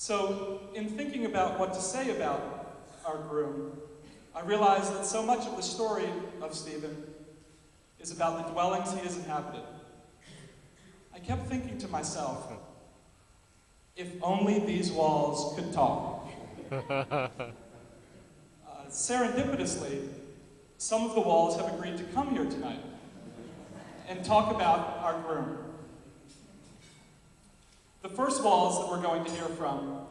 So, in thinking about what to say about our groom, I realized that so much of the story of Stephen is about the dwellings he has inhabited. I kept thinking to myself, if only these walls could talk. Serendipitously, some of the walls have agreed to come here tonight and talk about our groom. The first walls that we're going to hear from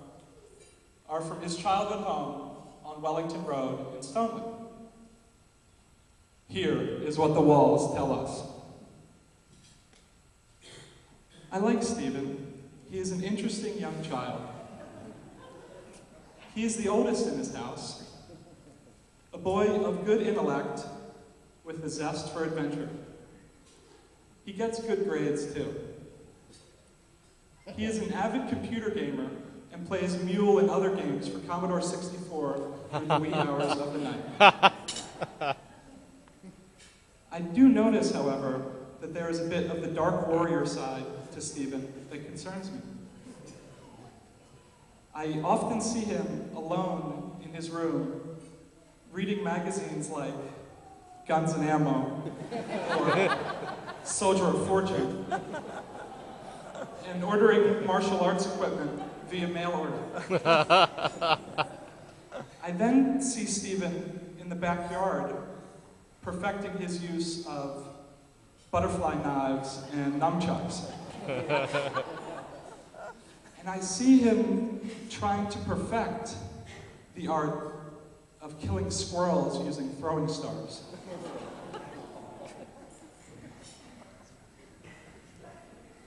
are from his childhood home on Wellington Road in Stonewood. Here is what the walls tell us. I like Stephen. He is an interesting young child. He is the oldest in his house, a boy of good intellect with a zest for adventure. He gets good grades too. He is an avid computer gamer and plays Mule and other games for Commodore 64 in the wee hours of the night. I do notice, however, that there is a bit of the dark warrior side to Stephen that concerns me. I often see him alone in his room, reading magazines like Guns and Ammo or Soldier of Fortune, and ordering martial arts equipment via mail order. I then see Stephen in the backyard perfecting his use of butterfly knives and nunchucks. And I see him trying to perfect the art of killing squirrels using throwing stars.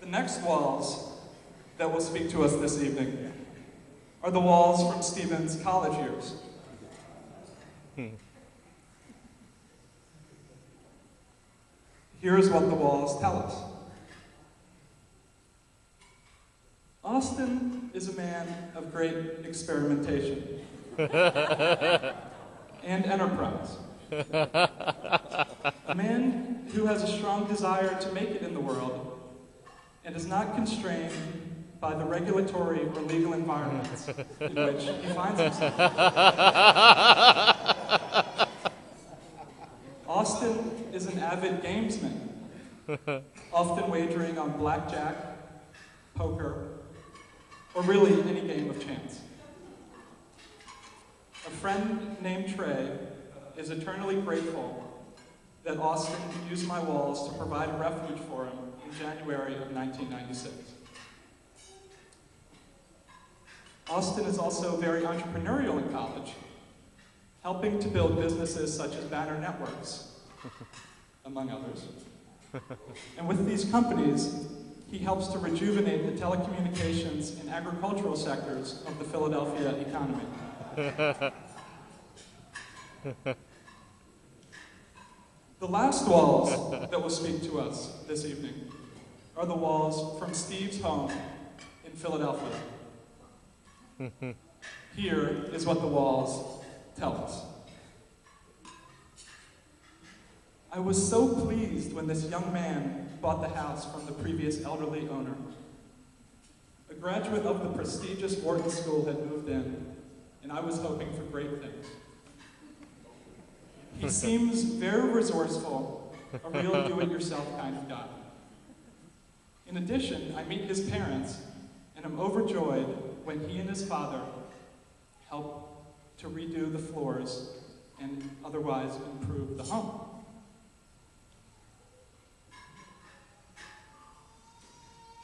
The next walls that will speak to us this evening are the walls from Stephen's college years. Here's what the walls tell us. Austin is a man of great experimentation and enterprise. A man who has a strong desire to make it in the world and is not constrained by the regulatory or legal environments in which he finds himself. Austin is an avid gamesman, often wagering on blackjack, poker, or really any game of chance. A friend named Trey is eternally grateful that Austin used my walls to provide a refuge for him in January of 1996. Austin is also very entrepreneurial in college, helping to build businesses such as Banner Networks, among others. And with these companies, he helps to rejuvenate the telecommunications and agricultural sectors of the Philadelphia economy. The last walls that will speak to us this evening are the walls from Steve's home in Philadelphia. Here is what the walls tell us. I was so pleased when this young man bought the house from the previous elderly owner. A graduate of the prestigious Wharton School had moved in, and I was hoping for great things. He seems very resourceful, a real do-it-yourself kind of guy. In addition, I meet his parents, and am overjoyed when he and his father help to redo the floors and otherwise improve the home.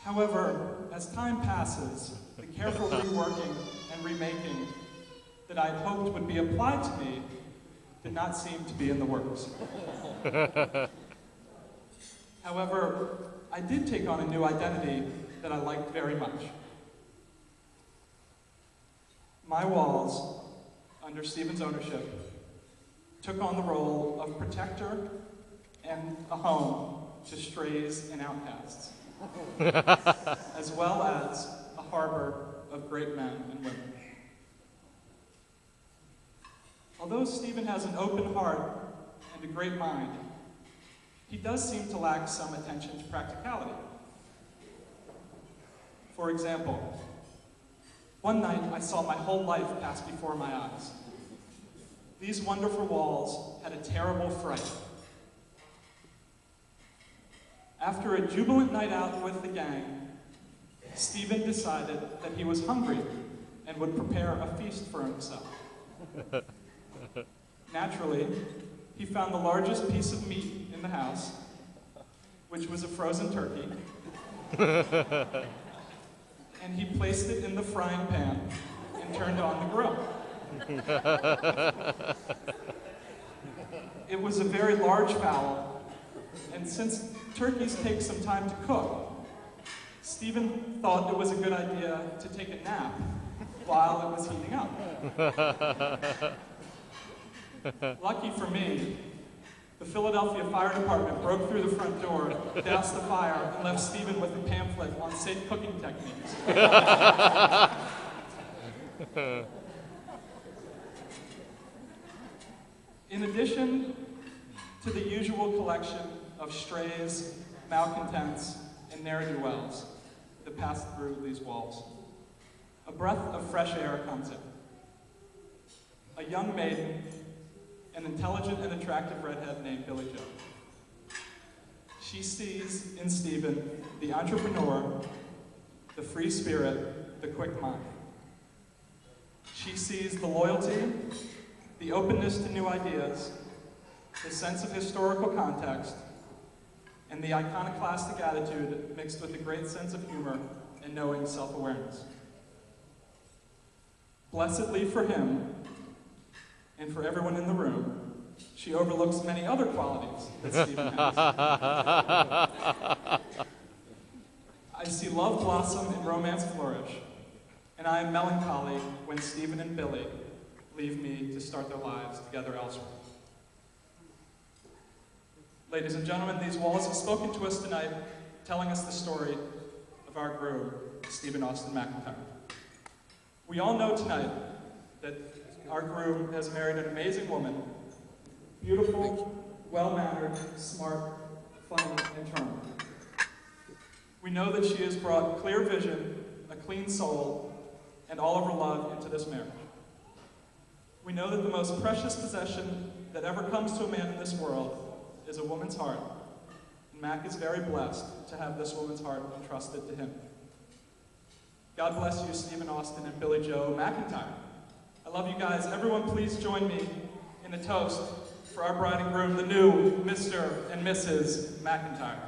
However, as time passes, the careful reworking and remaking that I had hoped would be applied to me did not seem to be in the works. However, I did take on a new identity that I liked very much. My walls, under Stephen's ownership, took on the role of protector and a home to strays and outcasts, as well as a harbor of great men and women. Although Stephen has an open heart and a great mind, he does seem to lack some attention to practicality. For example, One night, I saw my whole life pass before my eyes. These wonderful walls had a terrible fright. After a jubilant night out with the gang, Stephen decided that he was hungry and would prepare a feast for himself. Naturally, he found the largest piece of meat in the house, which was a frozen turkey, and he placed it in the frying pan and turned on the grill. It was a very large fowl, and since turkeys take some time to cook, Stephen thought it was a good idea to take a nap while it was heating up. Lucky for me, the Philadelphia Fire Department broke through the front door, doused the fire, and left Stephen with a pamphlet on safe cooking techniques. In addition to the usual collection of strays, malcontents, and ne'er-do-wells that pass through these walls, a breath of fresh air comes in. A young maiden, an intelligent and attractive redhead named Billy Joe. She sees in Stephen the entrepreneur, the free spirit, the quick mind. She sees the loyalty, the openness to new ideas, the sense of historical context, and the iconoclastic attitude mixed with a great sense of humor and knowing self-awareness. Blessedly for him, and for everyone in the room, she overlooks many other qualities that Stephen has. I see love blossom and romance flourish, and I am melancholy when Stephen and Billy leave me to start their lives together elsewhere. Ladies and gentlemen, these walls have spoken to us tonight, telling us the story of our groom, Stephen Austin McIntyre. We all know tonight that our groom has married an amazing woman, beautiful, well-mannered, smart, funny, and charming. We know that she has brought clear vision, a clean soul, and all of her love into this marriage. We know that the most precious possession that ever comes to a man in this world is a woman's heart, and Mac is very blessed to have this woman's heart entrusted to him. God bless you, Stephen Austin and Billy Joe McIntyre. I love you guys. Everyone please join me in a toast for our bride and groom, the new Mr. and Mrs. McIntyre.